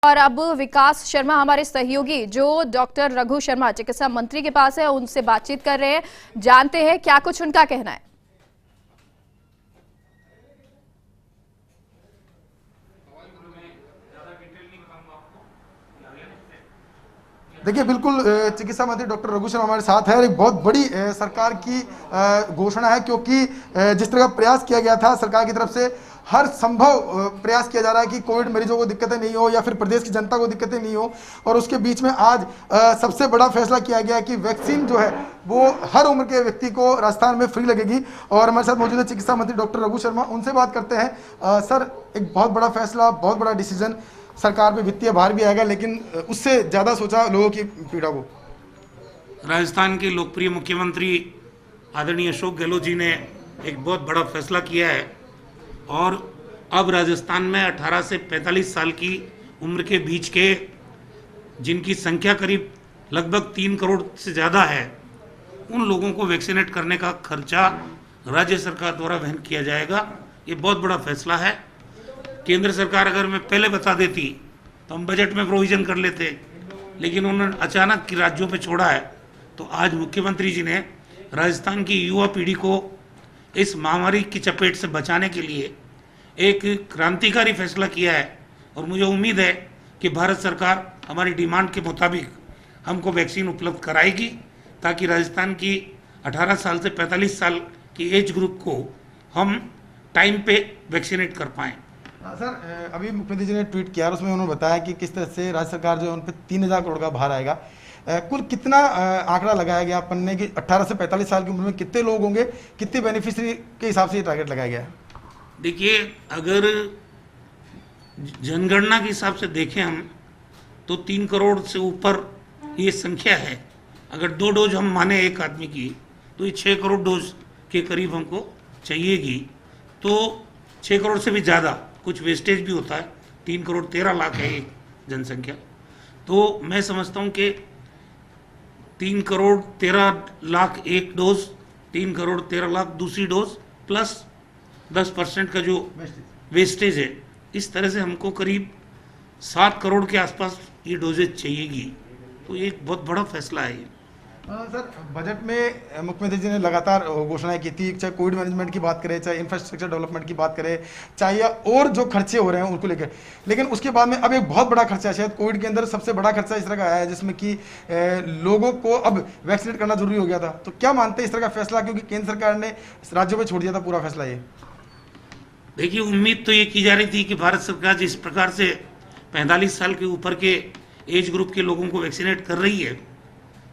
और अब विकास शर्मा हमारे सहयोगी जो डॉक्टर रघु शर्मा चिकित्सा मंत्री के पास है उनसे बातचीत कर रहे हैं, जानते हैं क्या कुछ उनका कहना है। देखिए, बिल्कुल चिकित्सा मंत्री डॉक्टर रघु शर्मा हमारे साथ है और एक बहुत बड़ी सरकार की घोषणा है, क्योंकि जिस तरह का प्रयास किया गया था सरकार की तरफ से, हर संभव प्रयास किया जा रहा है कि कोविड मरीजों को दिक्कतें नहीं हो या फिर प्रदेश की जनता को दिक्कतें नहीं हो। और उसके बीच में आज सबसे बड़ा फैसला किया गया कि वैक्सीन जो है वो हर उम्र के व्यक्ति को राजस्थान में फ्री लगेगी। और हमारे साथ मौजूद है चिकित्सा मंत्री डॉक्टर रघु शर्मा, उनसे बात करते हैं। सर, एक बहुत बड़ा फैसला, बहुत बड़ा डिसीजन, सरकार पे वित्तीय भार भी आएगा, लेकिन उससे ज़्यादा सोचा लोगों की पीड़ा को। राजस्थान के लोकप्रिय मुख्यमंत्री आदरणीय अशोक गहलोत जी ने एक बहुत बड़ा फैसला किया है और अब राजस्थान में 18 से 45 साल की उम्र के बीच के जिनकी संख्या करीब लगभग 3 करोड़ से ज़्यादा है, उन लोगों को वैक्सीनेट करने का खर्चा राज्य सरकार द्वारा वहन किया जाएगा। ये बहुत बड़ा फैसला है। केंद्र सरकार अगर मैं पहले बता देती तो हम बजट में प्रोविज़न कर लेते, लेकिन उन्होंने अचानक की राज्यों पे छोड़ा है। तो आज मुख्यमंत्री जी ने राजस्थान की युवा पीढ़ी को इस महामारी की चपेट से बचाने के लिए एक क्रांतिकारी फैसला किया है और मुझे उम्मीद है कि भारत सरकार हमारी डिमांड के मुताबिक हमको वैक्सीन उपलब्ध कराएगी, ताकि राजस्थान की 18 साल से 45 साल की एज ग्रुप को हम टाइम पे वैक्सीनेट कर पाएँ। सर, अभी मुख्यमंत्री जी ने ट्वीट किया और उसमें उन्होंने बताया कि किस तरह से राज्य सरकार जो है उन पर 3000 करोड़ का भार आएगा। कुल कितना आंकड़ा लगाया गया पन्ने की 18 से 45 साल की उम्र में कितने लोग होंगे, कितने बेनिफिशियरी के हिसाब से ये टारगेट लगाया गया है? देखिए, अगर जनगणना के हिसाब से देखें हम तो 3 करोड़ से ऊपर ये संख्या है। अगर 2 डोज हम माने एक आदमी की तो ये 6 करोड़ डोज के करीब हमको चाहिएगी। तो 6 करोड़ से भी ज़्यादा, कुछ वेस्टेज भी होता है। 3 करोड़ 13 लाख है एक जनसंख्या। तो मैं समझता हूँ कि 3 करोड़ 13 लाख एक डोज, 3 करोड़ 13 लाख दूसरी डोज, प्लस 10% का जो वेस्टेज है, इस तरह से हमको करीब 7 करोड़ के आसपास ये डोजेज चाहिएगी। तो ये एक बहुत बड़ा फैसला है। सर, बजट में मुख्यमंत्री जी ने लगातार घोषणाएं की थी, चाहे कोविड मैनेजमेंट की बात करें, चाहे इंफ्रास्ट्रक्चर डेवलपमेंट की बात करें, चाहे और जो खर्चे हो रहे हैं उनको लेकर। लेकिन उसके बाद में अब एक बहुत बड़ा खर्चा, शायद कोविड के अंदर सबसे बड़ा खर्चा इस तरह का आया है जिसमें कि लोगों को अब वैक्सीनेट करना जरूरी हो गया था। तो क्या मानते हैं इस तरह का फैसला, क्योंकि केंद्र सरकार ने राज्यों पर छोड़ दिया था पूरा फैसला? ये देखिए, उम्मीद तो ये की जा रही थी कि भारत सरकार जिस प्रकार से 45 साल के ऊपर के एज ग्रुप के लोगों को वैक्सीनेट कर रही है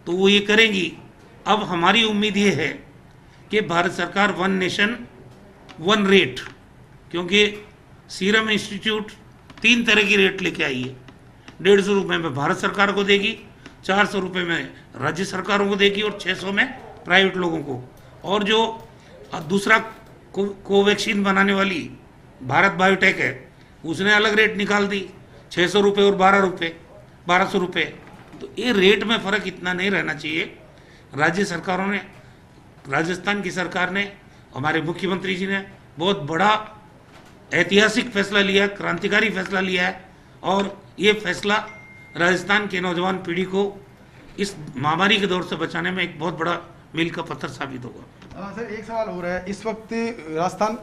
तो वो ये करेंगी। अब हमारी उम्मीद ये है कि भारत सरकार वन नेशन वन रेट, क्योंकि सीरम इंस्टीट्यूट 3 तरह की रेट लेके आई है। 150 रुपये में भारत सरकार को देगी, 400 रुपये में राज्य सरकारों को देगी और 600 में प्राइवेट लोगों को। और जो दूसरा कोवैक्सीन बनाने वाली भारत बायोटेक है, उसने अलग रेट निकाल दी, 600 रुपये और 1200 रुपये। तो ये रेट में फ़र्क इतना नहीं रहना चाहिए। राज्य सरकारों ने, राजस्थान की सरकार ने, हमारे मुख्यमंत्री जी ने बहुत बड़ा ऐतिहासिक फैसला लिया, क्रांतिकारी फैसला लिया है और ये फैसला राजस्थान के नौजवान पीढ़ी को इस महामारी के दौर से बचाने में एक बहुत बड़ा मील का पत्थर साबित होगा। सर, एक सवाल हो रहा है, इस वक्त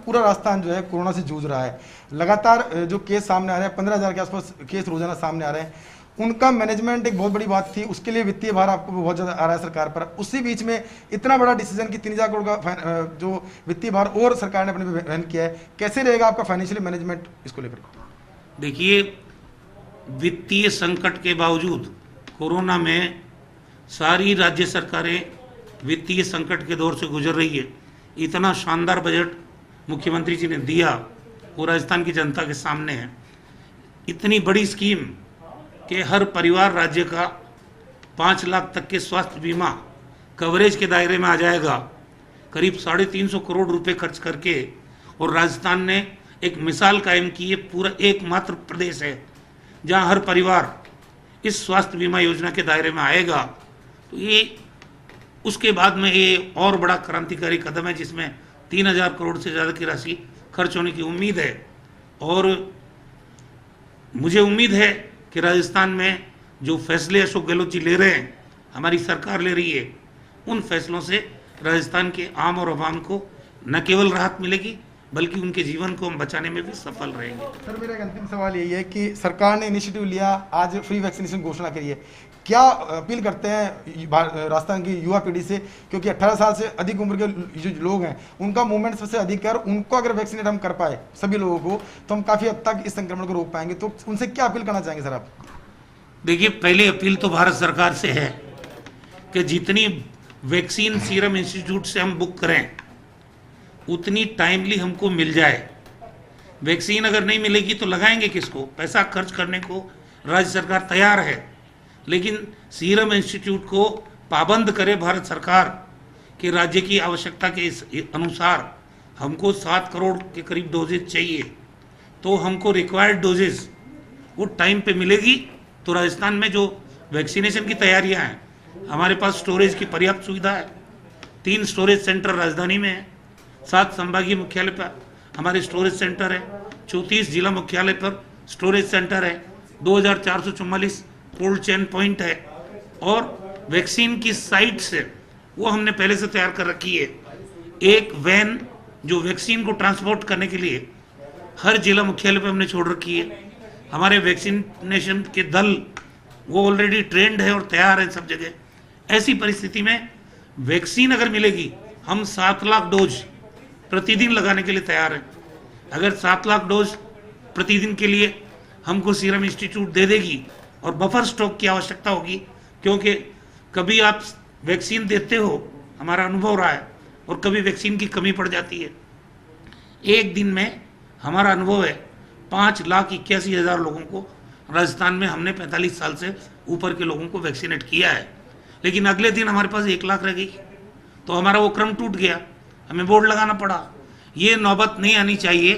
पूरा राजस्थान जो है कोरोना से जूझ रहा है। लगातार जो केस सामने आ रहे हैं, 15,000 के आसपास केस रोजाना सामने आ रहे हैं। उनका मैनेजमेंट एक बहुत बड़ी बात थी, उसके लिए वित्तीय भार आपको बहुत ज़्यादा आ रहा है सरकार पर। उसी बीच में इतना बड़ा डिसीजन कि 3000 करोड़ का जो वित्तीय भार और सरकार ने अपने पे वहन किया है, कैसे रहेगा आपका फाइनेंशियल मैनेजमेंट इसको लेकर? देखिए, वित्तीय संकट के बावजूद कोरोना में सारी राज्य सरकारें वित्तीय संकट के दौर से गुजर रही है। इतना शानदार बजट मुख्यमंत्री जी ने दिया, वो राजस्थान की जनता के सामने है। इतनी बड़ी स्कीम कि हर परिवार राज्य का 5 लाख तक के स्वास्थ्य बीमा कवरेज के दायरे में आ जाएगा, करीब 350 करोड़ रुपए खर्च करके। और राजस्थान ने एक मिसाल कायम की है, पूरा एकमात्र प्रदेश है जहां हर परिवार इस स्वास्थ्य बीमा योजना के दायरे में आएगा। तो ये उसके बाद में ये और बड़ा क्रांतिकारी कदम है जिसमें 3000 करोड़ से ज़्यादा की राशि खर्च होने की उम्मीद है। और मुझे उम्मीद है कि राजस्थान में जो फैसले अशोक गहलोत जी ले रहे हैं, हमारी सरकार ले रही है, उन फैसलों से राजस्थान के आम और आवाम को न केवल राहत मिलेगी बल्कि उनके जीवन को हम बचाने में भी सफल रहेंगे। सर, मेरा एक अंतिम सवाल यही है कि सरकार ने इनिशिएटिव लिया, आज फ्री वैक्सीनेशन घोषणा करी है, क्या अपील करते हैं राजस्थान की युवा पीढ़ी से, क्योंकि 18 साल से अधिक उम्र के जो लोग हैं उनका मूवमेंट सबसे अधिक है, और उनको अगर वैक्सीनेट हम कर पाए सभी लोगों को तो हम काफ़ी हद तक इस संक्रमण को रोक पाएंगे, तो उनसे क्या अपील करना चाहेंगे सर आप? देखिए, पहली अपील तो भारत सरकार से है कि जितनी वैक्सीन सीरम इंस्टीट्यूट से हम बुक करें उतनी टाइमली हमको मिल जाए। वैक्सीन अगर नहीं मिलेगी तो लगाएंगे किसको? पैसा खर्च करने को राज्य सरकार तैयार है, लेकिन सीरम इंस्टीट्यूट को पाबंद करे भारत सरकार कि राज्य की आवश्यकता के अनुसार हमको 7 करोड़ के करीब डोजेज चाहिए, तो हमको रिक्वायर्ड डोजेज वो टाइम पे मिलेगी। तो राजस्थान में जो वैक्सीनेशन की तैयारियां हैं, हमारे पास स्टोरेज की पर्याप्त सुविधा है। 3 स्टोरेज सेंटर राजधानी में है, 7 संभागीय मुख्यालय पर हमारे स्टोरेज सेंटर है, 34 जिला मुख्यालय पर स्टोरेज सेंटर है, 2444 कोल्ड चेन पॉइंट है, और वैक्सीन की साइट से वो हमने पहले से तैयार कर रखी है। एक वैन जो वैक्सीन को ट्रांसपोर्ट करने के लिए हर जिला मुख्यालय पर हमने छोड़ रखी है। हमारे वैक्सीनेशन के दल वो ऑलरेडी ट्रेंड है और तैयार है सब जगह। ऐसी परिस्थिति में वैक्सीन अगर मिलेगी, हम 7 लाख डोज प्रतिदिन लगाने के लिए तैयार हैं। अगर 7 लाख डोज प्रतिदिन के लिए हमको सीरम इंस्टीट्यूट दे देगी, और बफर स्टॉक की आवश्यकता होगी, क्योंकि कभी आप वैक्सीन देते हो, हमारा अनुभव रहा है, और कभी वैक्सीन की कमी पड़ जाती है। एक दिन में हमारा अनुभव है 5,81,000 लोगों को राजस्थान में हमने 45 साल से ऊपर के लोगों को वैक्सीनेट किया है, लेकिन अगले दिन हमारे पास 1 लाख रह गई, तो हमारा वो क्रम टूट गया, हमें बोर्ड लगाना पड़ा। ये नौबत नहीं आनी चाहिए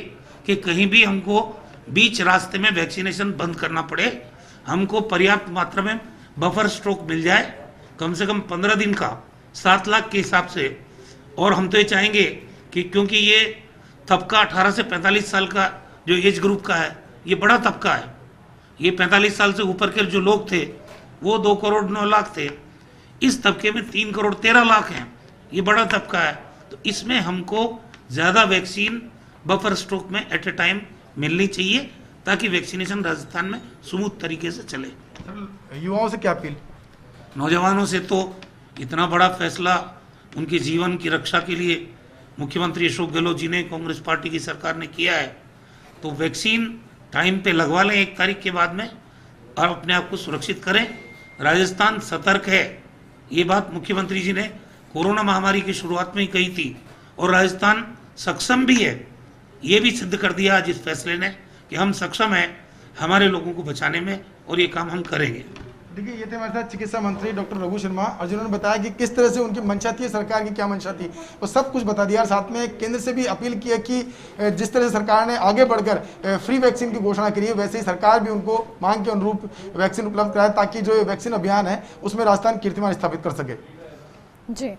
कि कहीं भी हमको बीच रास्ते में वैक्सीनेशन बंद करना पड़े। हमको पर्याप्त मात्रा में बफर स्टॉक मिल जाए, कम से कम 15 दिन का 7 लाख के हिसाब से। और हम तो ये चाहेंगे कि क्योंकि ये तबका 18 से 45 साल का जो एज ग्रुप का है, ये बड़ा तबका है। ये 45 साल से ऊपर के जो लोग थे वो 2 करोड़ 9 लाख थे, इस तबके में 3 करोड़ 13 लाख हैं, ये बड़ा तबका है। तो इसमें हमको ज़्यादा वैक्सीन बफर स्टॉक में एट ए टाइम मिलनी चाहिए, ताकि वैक्सीनेशन राजस्थान में स्मूथ तरीके से चले। युवाओं से क्या अपील? नौजवानों से तो इतना बड़ा फैसला उनके जीवन की रक्षा के लिए मुख्यमंत्री अशोक गहलोत जी ने, कांग्रेस पार्टी की सरकार ने किया है, तो वैक्सीन टाइम पे लगवा लें 1 तारीख के बाद में, और अपने आप को सुरक्षित करें। राजस्थान सतर्क है, ये बात मुख्यमंत्री जी ने कोरोना महामारी की शुरुआत में ही कही थी, और राजस्थान सक्षम भी है। ये भी सिद्ध कर दिया आज इस फैसले ने कि हम सक्षम हैं हमारे लोगों को बचाने में, और ये काम हम करेंगे। देखिए, ये थे हमारे साथ चिकित्सा मंत्री डॉक्टर रघु शर्मा, और जिन्होंने बताया कि किस तरह से उनकी मंशा थी, सरकार की क्या मंशा थी, वो सब कुछ बता दिया। और साथ में केंद्र से भी अपील की है कि जिस तरह से सरकार ने आगे बढ़कर फ्री वैक्सीन की घोषणा करी है, वैसे ही सरकार भी उनको मांग के अनुरूप वैक्सीन उपलब्ध कराए, ताकि जो वैक्सीन अभियान है उसमें राजस्थान कीर्तिमान स्थापित कर सके। जी,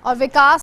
और विकास